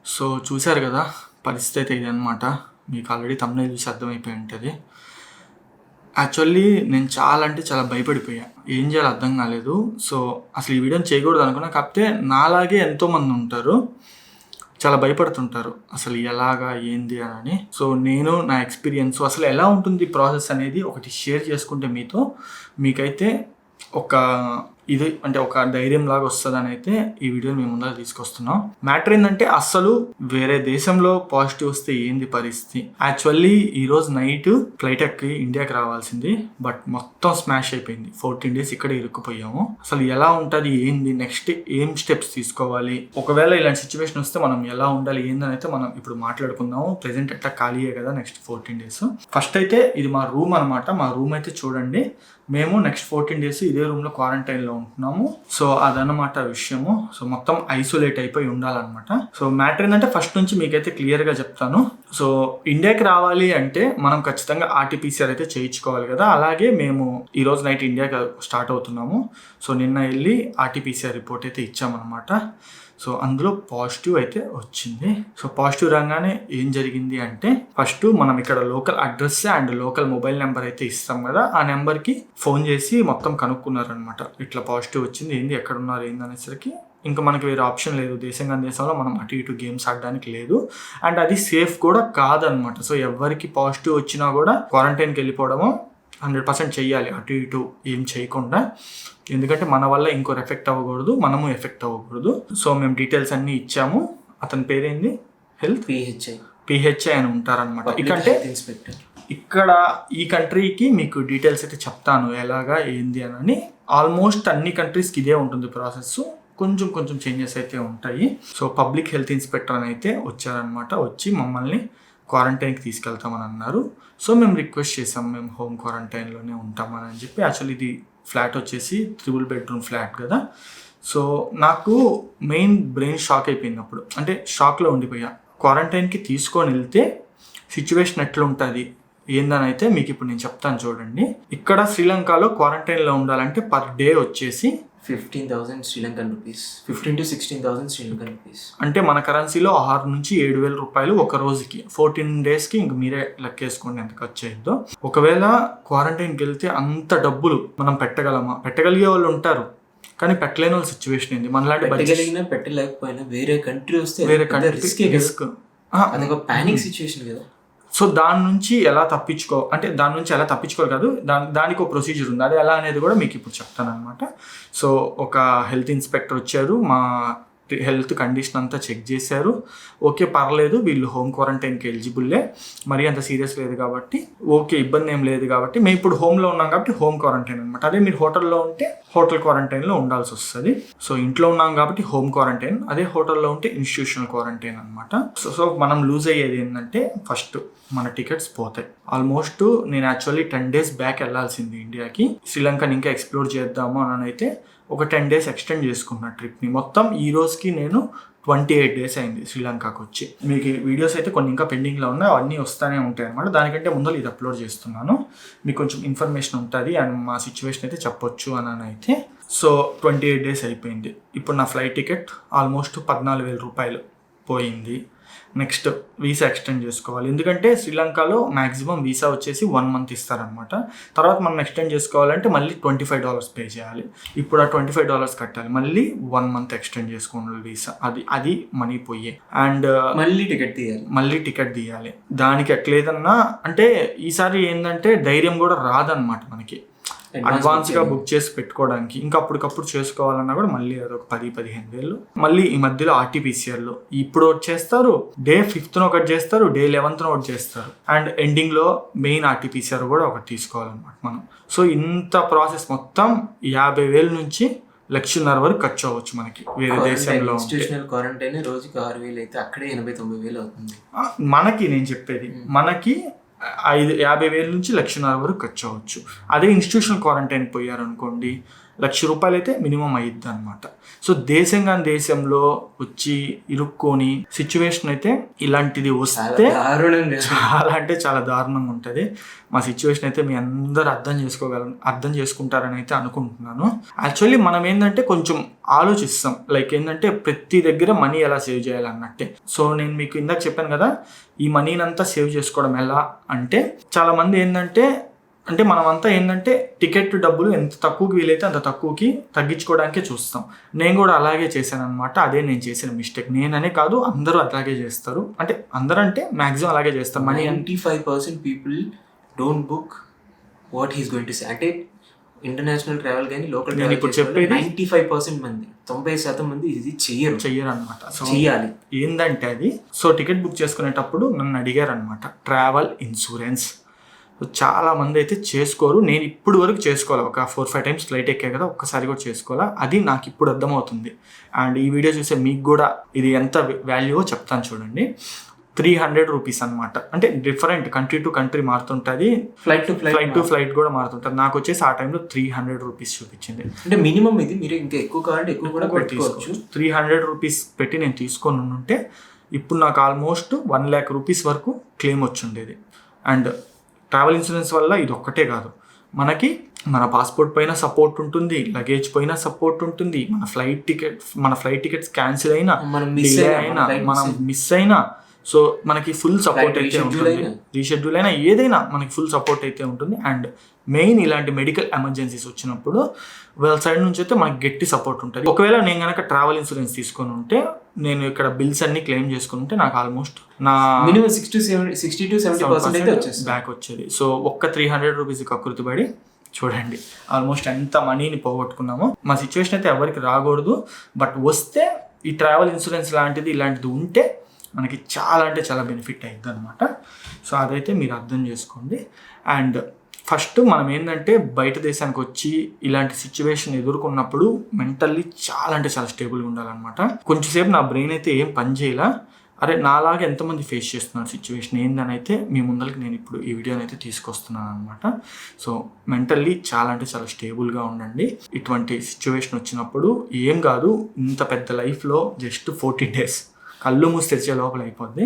So చూశారు కదా, పరిస్థితి అయితే ఇదనమాట. మీకు ఆల్రెడీ థంబ్నెయిల్ చూసి అర్థమైపోయి ఉంటుంది. యాక్చువల్లీ నేను చాలా అంటే చాలా భయపడిపోయా, ఏం చేయాలో అర్థం కాలేదు. సో అసలు ఈ వీడియోని చేయకూడదు అనుకున్నా, కాకపోతే నాలాగే ఎంతోమంది ఉంటారు, చాలా భయపడుతుంటారు అసలు ఎలాగా ఏంది అని. సో నేను నా ఎక్స్పీరియన్స్ అసలు ఎలా ఉంటుంది ప్రాసెస్ అనేది ఒకటి షేర్ చేసుకుంటే మీకైతే ఒక ఇది అంటే ఒక ధైర్యం లాగా వస్తుందని అయితే ఈ వీడియో మేము ముందర తీసుకొస్తున్నాం. మ్యాటర్ ఏంటంటే అస్సలు వేరే దేశంలో పాజిటివ్ వస్తే ఏంది పరిస్థితి. యాక్చువల్లీ ఈరోజు నైట్ ఫ్లైట్ ఎక్కి ఇండియాకి రావాల్సింది, బట్ మొత్తం స్మాష్ అయిపోయింది. 14 days ఇక్కడ ఇరుక్కుపోయాము. అసలు ఎలా ఉంటుంది ఏంది, నెక్స్ట్ ఏం స్టెప్స్ తీసుకోవాలి, ఒకవేళ ఇలాంటి సిచ్యువేషన్ వస్తే మనం ఎలా ఉండాలి ఏందని అయితే మనం ఇప్పుడు మాట్లాడుకుందాము. ప్రెసెంట్ ఎట్లా ఖాళీయే కదా నెక్స్ట్ 14 days. ఫస్ట్ అయితే ఇది మా రూమ్ అనమాట. మా రూమ్ అయితే చూడండి, మేము నెక్స్ట్ 14 days ఇదే రూమ్లో క్వారంటైన్లో ఉంటున్నాము. సో అదనమాట విషయము. సో మొత్తం ఐసోలేట్ అయిపోయి ఉండాలన్నమాట. సో మ్యాటర్ ఏంటంటే ఫస్ట్ నుంచి మీకైతే క్లియర్గా చెప్తాను. సో ఇండియాకి రావాలి అంటే మనం ఖచ్చితంగా ఆర్టీపీసీఆర్ అయితే చేయించుకోవాలి కదా. అలాగే మేము ఈరోజు నైట్ ఇండియాకి స్టార్ట్ అవుతున్నాము. సో నిన్న వెళ్ళి ఆర్టీపీసీఆర్ రిపోర్ట్ అయితే ఇచ్చామన్నమాట. సో అందులో పాజిటివ్ అయితే వచ్చింది. సో పాజిటివ్ రాగానే ఏం జరిగింది అంటే ఫస్ట్ మనం ఇక్కడ local address and local mobile number అయితే ఇస్తాం కదా, ఆ నెంబర్కి ఫోన్ చేసి మొత్తం కనుక్కున్నారనమాట. ఇట్లా పాజిటివ్ వచ్చింది, ఏంది ఎక్కడ ఉన్నారు ఏంది అనేసరికి ఇంకా మనకి వేరే ఆప్షన్ లేదు. దేశంలో మనం అటు ఇటు గేమ్స్ ఆడడానికి లేదు, అండ్ అది సేఫ్ కూడా కాదనమాట. సో ఎవరికి పాజిటివ్ వచ్చినా కూడా క్వారంటైన్కి వెళ్ళిపోవడము 100% చెయ్యాలి, అటు ఇటు ఏం చేయకుండా. ఎందుకంటే మన వల్ల ఇంకోరు ఎఫెక్ట్ అవ్వకూడదు, మనము ఎఫెక్ట్ అవ్వకూడదు. సో మేము డీటెయిల్స్ అన్నీ ఇచ్చాము. అతని పేరేంది, హెల్త్ పిహెచ్ఐ అని ఉంటారనమాట. ఇకంటే ఇక్కడ ఈ కంట్రీకి మీకు డీటెయిల్స్ అయితే చెప్తాను ఎలాగా ఏంది అని. ఆల్మోస్ట్ అన్ని కంట్రీస్కి ఇదే ఉంటుంది ప్రాసెస్, కొంచెం చేంజెస్ అయితే ఉంటాయి. సో పబ్లిక్ హెల్త్ ఇన్స్పెక్టర్ అని అయితే వచ్చారనమాట. వచ్చి మమ్మల్ని క్వారంటైన్కి తీసుకెళ్తామని అన్నారు. సో మేము రిక్వెస్ట్ చేసాం, మేము హోమ్ క్వారంటైన్లోనే ఉంటామని చెప్పి. యాక్చువల్లీ ఇది ఫ్లాట్ వచ్చేసి 3 bedroom ఫ్లాట్ కదా. సో నాకు మెయిన్ బ్రెయిన్ షాక్ అయిపోయింది అప్పుడు, అంటే షాక్లో ఉండిపోయా. క్వారంటైన్కి తీసుకొని వెళ్తే సిచ్యువేషన్ ఎట్లుంటుంది ఏందని అయితే మీకు ఇప్పుడు నేను చెప్తాను చూడండి. ఇక్కడ శ్రీలంకలో క్వారంటైన్లో ఉండాలంటే పర్ డే వచ్చేసి 15,000 Sri Lankan rupees, 15,000 to 16,000 Sri Lankan rupees. అంటే మన కరెన్సీలో 6 నుంచి 7,000 రూపాయలు ఒక రోజుకి. 14 daysకి ఇంక మీరే లెక్కేసుకోండి ఎంత ఖర్చు అయ్యిందో. ఒకవేళ క్వారంటైన్కి వెళ్తే అంత డబ్బులు మనం పెట్టగలమా? పెట్టగలిగే వాళ్ళు ఉంటారు, కానీ పెట్టలేని వాళ్ళ సిచ్యువేషన్ ఏంది. మనలాంటి పెట్టలేకపోయినా వేరే కంట్రీ వస్తే వేరే కంట్రీ రిస్క్, అదొక పానిక్ సిచ్యువేషన్ కదా. సో దాని నుంచి ఎలా తప్పించుకోవాలి కాదు, దానికి ఒక ప్రొసీజర్ ఉంది. అది ఎలా అనేది కూడా మీకు ఇప్పుడు చెప్తాను అనమాట. సో ఒక హెల్త్ ఇన్స్పెక్టర్ వచ్చారు, మా హెల్త్ కండిషన్ అంతా చెక్ చేశారు. ఓకే పర్లేదు, వీళ్ళు హోమ్ క్వారంటైన్కి ఎలిజిబుల్లే, మరీ అంత సీరియస్ లేదు కాబట్టి ఓకే, ఇబ్బంది ఏం లేదు కాబట్టి. మేము ఇప్పుడు హోమ్లో ఉన్నాం కాబట్టి హోమ్ క్వారంటైన్ అనమాట. అదే మీరు హోటల్లో ఉంటే హోటల్ క్వారంటైన్లో ఉండాల్సి వస్తుంది. సో ఇంట్లో ఉన్నాం కాబట్టి హోమ్ క్వారంటైన్, అదే హోటల్లో ఉంటే ఇన్స్టిట్యూషనల్ క్వారంటైన్ అనమాట. సో మనం లూజ్ అయ్యేది ఏంటంటే ఫస్ట్ మన టికెట్స్ పోతాయి. ఆల్మోస్ట్ నేను యాక్చువల్లీ 10 days బ్యాక్ వెళ్ళాల్సింది ఇండియాకి. శ్రీలంకని ఇంకా ఎక్స్ప్లోర్ చేద్దాము అని అయితే ఒక 10 days ఎక్స్టెండ్ చేసుకున్న ట్రిప్ని. మొత్తం ఈ రోజుకి నేను 28 days అయింది శ్రీలంకకు వచ్చి. మీకు వీడియోస్ అయితే కొన్ని ఇంకా పెండింగ్లో ఉన్నాయి, అవన్నీ వస్తూనే ఉంటాయి అనమాట. దానికంటే ముందు ఇది అప్లోడ్ చేస్తున్నాను, మీకు కొంచెం ఇన్ఫర్మేషన్ ఉంటుంది అండ్ మా సిచ్యువేషన్ అయితే చెప్పొచ్చు అని అయితే. సో 28 days అయిపోయింది. ఇప్పుడు నా ఫ్లైట్ టికెట్ ఆల్మోస్ట్ 14,000 రూపాయలు పోయింది. నెక్స్ట్ వీసా ఎక్స్టెండ్ చేసుకోవాలి, ఎందుకంటే శ్రీలంకలో మ్యాక్సిమం వీసా వచ్చేసి 1 month ఇస్తారనమాట. తర్వాత మనం ఎక్స్టెండ్ చేసుకోవాలంటే మళ్ళీ $25 పే చేయాలి. ఇప్పుడు ఆ $25 కట్టాలి, మళ్ళీ 1 month ఎక్స్టెండ్ చేసుకోవాలి వీసా. అది మనీ పోయే. అండ్ మళ్ళీ టికెట్ తీయాలి. దానికి ఎట్లేదన్నా అంటే ఈసారి ఏంటంటే ధైర్యం కూడా రాదనమాట మనకి అడ్వాన్స్గా బుక్ చేసి పెట్టుకోవడానికి. ఇంకా అప్పటికప్పుడు చేసుకోవాలన్నా కూడా మళ్ళీ అదొక 10-15 వేలు. మళ్ళీ ఈ మధ్యలో ఆర్టీపీసీఆర్లో ఇప్పుడు ఒకటి చేస్తారు, డే 5th ఒకటి చేస్తారు, డే 11th ఒకటి చేస్తారు, అండ్ ఎండింగ్లో మెయిన్ ఆర్టీపీసీఆర్ కూడా ఒకటి తీసుకోవాలన్నమాట మనం. సో ఇంత ప్రాసెస్ మొత్తం 50,000 నుంచి 1,50,000 వరకు ఖర్చు అవ్వచ్చు మనకి వేరే దేశంలో. ఇన్స్టిట్యూషనల్ క్వారంటైన్ రోజుకి 6,000 అయితే అక్కడే 89,000 అవుతుంది మనకి. నేను చెప్పేది మనకి 50,000 నుంచి 1,50,000 వరకు ఖర్చు అవ్వచ్చు. అదే ఇన్స్టిట్యూషనల్ క్వారంటైన్ పోయారనుకోండి ₹1,00,000 అయితే మినిమం అయ్యిద్ది అనమాట. సో దేశంలో వచ్చి ఇరుక్కొని సిచ్యువేషన్ అయితే ఇలాంటిది వస్తే చాలా అంటే చాలా దారుణంగా ఉంటుంది. మా సిచ్యువేషన్ అయితే మీ అందరూ అర్థం చేసుకుంటారని అయితే అనుకుంటున్నాను. యాక్చువల్లీ మనం ఏంటంటే కొంచెం ఆలోచిస్తాం, లైక్ ఏంటంటే ప్రతి దగ్గర మనీ ఎలా సేవ్ చేయాలన్నట్టే. సో నేను మీకు ఇందాక చెప్పాను కదా, ఈ మనీని అంతా సేవ్ చేసుకోవడం ఎలా అంటే, చాలా మంది ఏంటంటే మనమంతా ఏంటంటే టికెట్ డబ్బులు ఎంత తక్కువకి వీలైతే అంత తక్కువకి తగ్గించుకోవడానికే చూస్తాం. నేను కూడా అలాగే చేశాను అనమాట. అదే నేను చేసిన మిస్టేక్. నేననే కాదు, అందరూ అలాగే చేస్తారు. అంటే అందరూ అంటే మ్యాక్సిమం అలాగే చేస్తారు. Money 95% people don't book what he's going to say. అంటే ఇంటర్నేషనల్ ట్రావెల్ కానీ లోకల్ నేను ఇప్పుడు చెప్పేది 95% మంది, 90% మంది ఇది చెయ్యరు అనమాట. సో చెయ్యాలి ఏంటంటే అది, సో టికెట్ బుక్ చేసుకునేటప్పుడు నన్ను అడిగారు అనమాట, ట్రావెల్ ఇన్సూరెన్స్. చాలా మంది అయితే చేసుకోరు. నేను ఇప్పుడు వరకు చేసుకోవాలి, ఒక 4-5 టైమ్స్ ఫ్లైట్ ఎక్కా కదా, ఒక్కసారి కూడా చేసుకోవాలా. అది నాకు ఇప్పుడు అర్థమవుతుంది. అండ్ ఈ వీడియో చూసే మీకు కూడా ఇది ఎంత వాల్యూవో చెప్తాను చూడండి. ₹300 అనమాట. అంటే డిఫరెంట్ కంట్రీ టు కంట్రీ మారుతుంటుంది, ఫ్లైట్ టు ఫ్లైట్ కూడా మారుతుంటుంది. నాకు వచ్చేసి ఆ టైంలో ₹300 చూపించింది. అంటే మినిమం ఇది. మీరు ఇంకా ఎక్కువ కావాలంటే ఎక్కువ కూడా తీసుకోవచ్చు. ₹300 పెట్టి నేను తీసుకొని ఉంటే ఇప్పుడు నాకు ఆల్మోస్ట్ ₹1,00,000 వరకు క్లెయిమ్ వచ్చి ఉండేది. అండ్ ట్రావెల్ ఇన్సూరెన్స్ వల్ల ఇది ఒక్కటే కాదు, మనకి మన పాస్పోర్ట్ పైన సపోర్ట్ ఉంటుంది, లగేజ్ పైన సపోర్ట్ ఉంటుంది, మన ఫ్లైట్ టికెట్స్ క్యాన్సిల్ అయినా, డిలే అయినా, మనం మిస్ అయినా, సో మనకి ఫుల్ సపోర్ట్ అయితే ఉంటుంది. రీషెడ్యూల్ అయినా ఏదైనా మనకి ఫుల్ సపోర్ట్ అయితే ఉంటుంది. అండ్ మెయిన్ ఇలాంటి మెడికల్ ఎమర్జెన్సీస్ వచ్చినప్పుడు వాళ్ళ సైడ్ నుంచి అయితే మనకి గట్టి సపోర్ట్ ఉంటుంది. ఒకవేళ నేను కనుక ట్రావెల్ ఇన్సూరెన్స్ తీసుకొని ఉంటే, నేను ఇక్కడ బిల్స్ అన్ని క్లెయిమ్ చేసుకుని ఉంటే నాకు ఆల్మోస్ట్ నా మినిమం 60-70% బ్యాక్ వచ్చేది. సో ఒక్క ₹300 కకృతి పడి చూడండి ఆల్మోస్ట్ ఎంత మనీని పోగొట్టుకున్నామో. మా సిచ్యువేషన్ అయితే ఎవరికి రాకూడదు, బట్ వస్తే ఈ ట్రావెల్ ఇన్సూరెన్స్ ఇలాంటిది ఉంటే మనకి చాలా అంటే చాలా బెనిఫిట్ అయింది అనమాట. సో అదైతే మీరు అర్థం చేసుకోండి. అండ్ ఫస్ట్ మనం ఏంటంటే బయట దేశానికి వచ్చి ఇలాంటి సిచ్యువేషన్ ఎదుర్కొన్నప్పుడు మెంటల్లీ చాలా అంటే చాలా స్టేబుల్గా ఉండాలన్నమాట. కొంచెంసేపు నా బ్రెయిన్ అయితే ఏం పని చేయాల, అరే నాలాగా ఎంతమంది ఫేస్ చేస్తున్నారు సిచ్యువేషన్ ఏందని అయితే మీ ముందరికి నేను ఇప్పుడు ఈ వీడియోని అయితే తీసుకొస్తున్నాను అనమాట. సో మెంటల్లీ చాలా అంటే చాలా స్టేబుల్గా ఉండండి. ఇటువంటి సిచ్యువేషన్ వచ్చినప్పుడు ఏం కాదు, ఇంత పెద్ద లైఫ్లో జస్ట్ 14 days కళ్ళు మూసి తెరిచే లోపల అయిపోద్ది.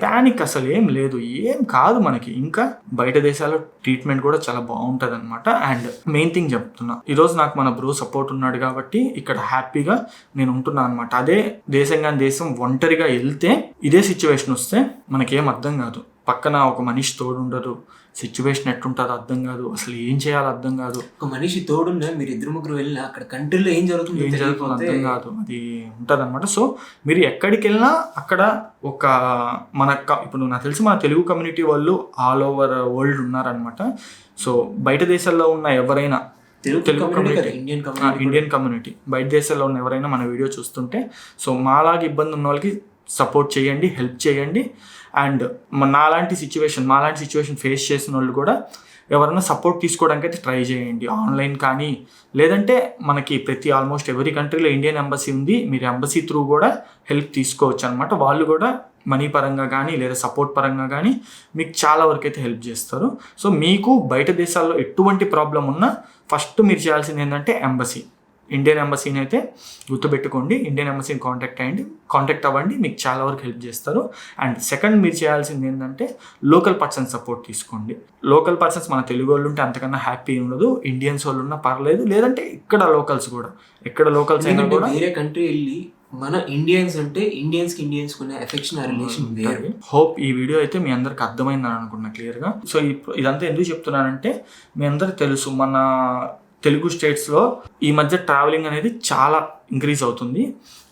ప్యానిక్ అసలు ఏం లేదు, ఏం కాదు మనకి. ఇంకా బయట దేశాల్లో ట్రీట్మెంట్ కూడా చాలా బాగుంటుంది అనమాట. అండ్ మెయిన్ థింగ్ చెప్తున్నా, ఈరోజు నాకు మన బ్రో సపోర్ట్ ఉన్నాడు కాబట్టి ఇక్కడ హ్యాపీగా నేను ఉంటున్నాను అనమాట. అదే దేశం ఒంటరిగా వెళ్తే ఇదే సిచ్యువేషన్ వస్తే మనకేం అర్థం కాదు, పక్కన ఒక మనిషి తోడు ఉండదు, సిచ్యువేషన్ ఎట్టుంటుందో అర్థం కాదు, అసలు ఏం చేయాలో అర్థం కాదు. ఒక మనిషి తోడున్నా మీరు 2-3 వెళ్ళినా అక్కడ కంట్రీలో ఏం జరుగుతుంది అర్థం కాదు, అది ఉంటుంది అనమాట. సో మీరు ఎక్కడికి వెళ్ళినా అక్కడ ఒక ఇప్పుడు నాకు తెలిసి మన తెలుగు కమ్యూనిటీ వాళ్ళు ఆల్ ఓవర్ వరల్డ్ ఉన్నారనమాట. సో బయట దేశాల్లో ఉన్న ఎవరైనా తెలుగు కమ్యూనిటీ, ఇండియన్ కమ్యూనిటీ, బయట దేశాల్లో ఉన్న ఎవరైనా మన వీడియో చూస్తుంటే, సో మాలాగా ఇబ్బంది ఉన్న వాళ్ళకి సపోర్ట్ చేయండి, హెల్ప్ చేయండి. అండ్ మాలాంటి సిచ్యువేషన్ ఫేస్ చేసిన వాళ్ళు కూడా ఎవరైనా సపోర్ట్ తీసుకోవడానికి అయితే ట్రై చేయండి, ఆన్లైన్ కానీ, లేదంటే మనకి ఆల్మోస్ట్ ఎవరీ కంట్రీలో ఇండియన్ ఎంబసీ ఉంది, మీరు ఎంబసీ త్రూ కూడా హెల్ప్ తీసుకోవచ్చు అనమాట. వాళ్ళు కూడా మనీ పరంగా కానీ లేదా సపోర్ట్ పరంగా కానీ మీకు చాలా వరకు అయితే హెల్ప్ చేస్తారు. సో మీకు బయట దేశాల్లో ఎటువంటి ప్రాబ్లం ఉన్నా ఫస్ట్ మీరు చేయాల్సింది ఏంటంటే ఇండియన్ ఎంబసీని అయితే గుర్తుపెట్టుకోండి. ఇండియన్ ఎంబసీని కాంటాక్ట్ అవ్వండి, మీకు చాలా వరకు హెల్ప్ చేస్తారు. అండ్ సెకండ్ మీరు చేయాల్సింది ఏంటంటే లోకల్ పర్సన్ సపోర్ట్ తీసుకోండి. లోకల్ పర్సన్స్ మన తెలుగు వాళ్ళు ఉంటే అంతకన్నా హ్యాపీ ఉండదు, ఇండియన్స్ వాళ్ళు ఉన్నా పర్లేదు, లేదంటే ఇక్కడ లోకల్స్ అయినా కూడా వేరే కంట్రీ వెళ్ళి మన ఇండియన్స్ అంటే ఇండియన్స్ కొనే ఎఫెక్షన్ రిలేషన్ వేరు. హోప్ ఈ వీడియో అయితే మీ అందరికి అర్థమైందని అనుకున్నా క్లియర్గా. సో ఇదంతా ఎందుకు చెప్తున్నానంటే, మీ అందరికి తెలుసు మన తెలుగు స్టేట్స్లో ఈ మధ్య ట్రావెలింగ్ అనేది చాలా ఇంక్రీజ్ అవుతుంది.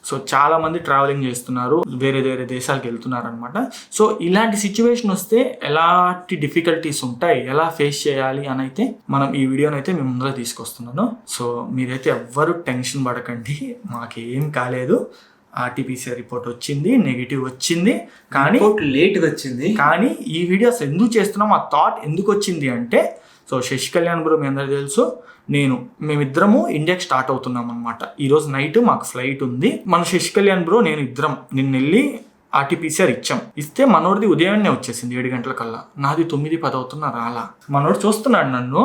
సో చాలా మంది ట్రావెలింగ్ చేస్తున్నారు, వేరే దేశాలకు వెళ్తున్నారు అనమాట. సో ఇలాంటి సిచ్యువేషన్ వస్తే ఎలాంటి డిఫికల్టీస్ ఉంటాయి, ఎలా ఫేస్ చేయాలి అని అయితే మనం ఈ వీడియోని అయితే మేము ముందర తీసుకొస్తున్నాను. సో మీరైతే ఎవ్వరు టెన్షన్ పడకండి, మాకేం కాలేదు. RT-PCR రిపోర్ట్ వచ్చింది, నెగిటివ్ వచ్చింది, కానీ లేట్గా వచ్చింది. కానీ ఈ వీడియోస్ ఎందుకు చేస్తున్నాం, ఆ థాట్ ఎందుకు వచ్చింది అంటే, సో శశి కళ్యాణ్ బ్రో మీ అందరికీ తెలుసు, మేమిద్దరము ఇండియాకి స్టార్ట్ అవుతున్నాం అనమాట. ఈరోజు నైట్ మాకు ఫ్లైట్ ఉంది. మన శశి కళ్యాణ్ బ్రో నిన్న వెళ్ళి RT-PCR ఇస్తే మనోడిది ఉదయాన్నే వచ్చేసింది 7 గంటల కల్లా. నాది 9-10 అవుతున్నా రాలా. మనోడు చూస్తున్నాడు నన్ను,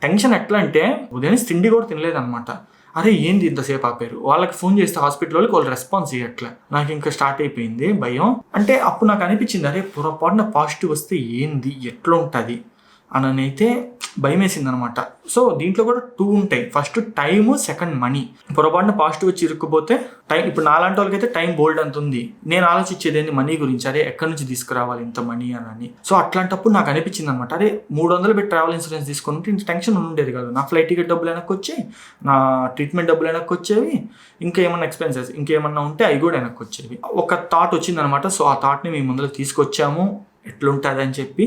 టెన్షన్ ఎట్లా అంటే ఉదయం తిండి కూడా తినలేదన్నమాట. అరే ఏంది ఇంతసేపు ఆపారు, వాళ్ళకి ఫోన్ చేస్తే హాస్పిటల్ వాళ్ళు రెస్పాన్స్ ఇవ్వట్లే. నాకు ఇంకా స్టార్ట్ అయిపోయింది భయం. అంటే అప్పుడు నాకు అనిపించింది, అరే పొరపాటున పాజిటివ్ వస్తే ఏంది ఎట్లా ఉంటుంది అని అయితే భయం వేసింది అనమాట. సో దీంట్లో కూడా 2 ఉంటాయి, ఫస్ట్ టైము, సెకండ్ మనీ. పొరపాటున పాజిటివ్ వచ్చి ఇరుక్కుపోతే టైం, ఇప్పుడు నాలాంటి వాళ్ళకైతే టైం బోల్డ్ అంత ఉంది, నేను ఆలోచించేది ఏంది మనీ గురించి, అరే ఎక్కడి నుంచి తీసుకురావాలి ఇంత మనీ అని. సో అట్లాంటప్పుడు నాకు అనిపించింది అనమాట, అరే 300 పెట్టి ట్రావెల్ ఇన్సూరెన్స్ తీసుకుంటే ఇంత టెన్షన్ ఉండేది కాదు. నా ఫ్లైట్ టికెట్ డబ్బులు వెనక్కి వచ్చాయి, నా ట్రీట్మెంట్ డబ్బులు వెనక్కి వచ్చేవి, ఇంకా ఏమన్నా ఎక్స్పెన్సెస్ ఇంకేమన్నా ఉంటే అవి కూడా వెనక్కి వచ్చేవి. ఒక థాట్ వచ్చిందనమాట. సో ఆ థాట్ని మీ ముందుకు తీసుకొచ్చాము, ఎట్లుంటుంది అని చెప్పి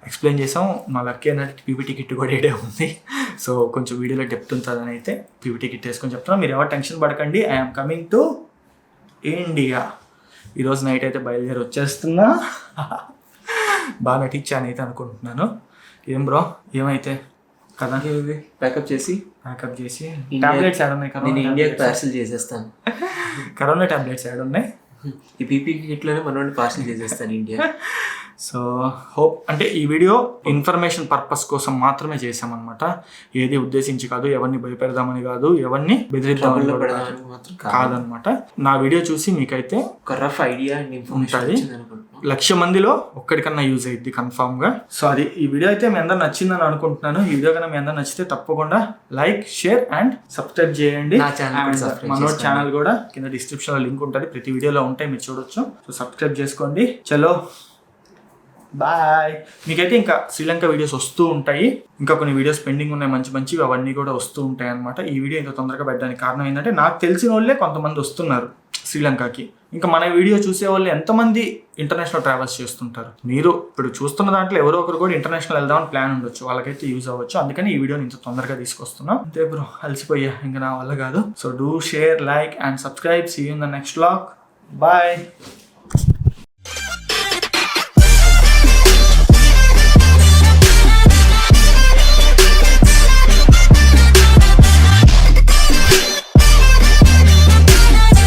ఎక్స్ప్లెయిన్ చేసాం. మా లక్కీ అన్నట్టు పీపీటీ కిట్ కూడా ఏడే ఉంది. సో కొంచెం వీడియోలో డెప్త్ ఉంటుందని అయితే పీపీటీ కిట్ వేసుకొని చెప్తున్నాం. మీరు ఎవరు టెన్షన్ పడకండి, ఐఎమ్ కమింగ్ టు ఇండియా. ఈరోజు నైట్ అయితే బయలుదేరి వచ్చేస్తున్నా. బాగా నటించాను అయితే అనుకుంటున్నాను. ఏం బ్రో ఏమైతే కదా, ప్యాకప్ చేసి టాబ్లెట్స్ యాడ్ ఉన్నాయి, నేను ఇండియాకి పార్సల్ చేసేస్తాను. కరోనా టాబ్లెట్స్ యాడ్ ఉన్నాయి, ఈ పీపీ కిట్లోనే మనోడిని పార్సల్ చేసేస్తాను ఇండియా. సో హోప్ అంటే ఈ వీడియో ఇన్ఫర్మేషన్ పర్పస్ కోసం మాత్రమే చేసామన్నమాట. ఏది ఉద్దేశించి కాదు, ఎవరిని భయపెడదామని కాదు, ఎవరిని బెదిరిద్దామని కాదనమాట. నా వీడియో చూసి మీకైతే ఒక రఫ్ ఐడియా ఉంటుంది, 1,00,000 మందిలో ఒక్కడికన్నా యూజ్ అయ్యింది కన్ఫామ్ గా. సో అది ఈ వీడియో అయితే మీ అందరు నచ్చిందని అనుకుంటున్నాను. ఈ వీడియో కన్నా మీ అందరు నచ్చితే తప్పకుండా లైక్, షేర్ అండ్ సబ్స్క్రైబ్ చేయండి. మనోడ్ ఛానల్ కూడా కింద డిస్క్రిప్షన్ లో లింక్ ఉంటుంది, ప్రతి వీడియోలో ఉంటాయి, మీరు చూడొచ్చు. సో సబ్స్క్రైబ్ చేసుకోండి. చలో బాయ్. మీకైతే ఇంకా శ్రీలంక వీడియోస్ వస్తూ ఉంటాయి, ఇంకా కొన్ని వీడియోస్ పెండింగ్ ఉన్నాయి మంచి మంచివి, అవన్నీ కూడా వస్తూ ఉంటాయి అనమాట. ఈ వీడియో ఇంత తొందరగా పెట్టడానికి కారణం ఏంటంటే నాకు తెలిసిన వాళ్ళే కొంతమంది వస్తున్నారు శ్రీలంకకి. ఇంకా మన వీడియో చూసే వాళ్ళు ఎంతమంది ఇంటర్నేషనల్ ట్రావెల్స్ చేస్తుంటారు. మీరు ఇప్పుడు చూస్తున్న దాంట్లో ఎవరో ఒకరు కూడా ఇంటర్నేషనల్ వెళ్దామని ప్లాన్ ఉండొచ్చు, వాళ్ళకైతే యూజ్ అవ్వచ్చు. అందుకని ఈ వీడియోని ఇంత తొందరగా తీసుకొస్తున్నాం. అంతే బ్రో, అలసిపోయా, ఇంకా నా వల్ల కాదు. So do share, like and subscribe. See you in the next vlog. Bye.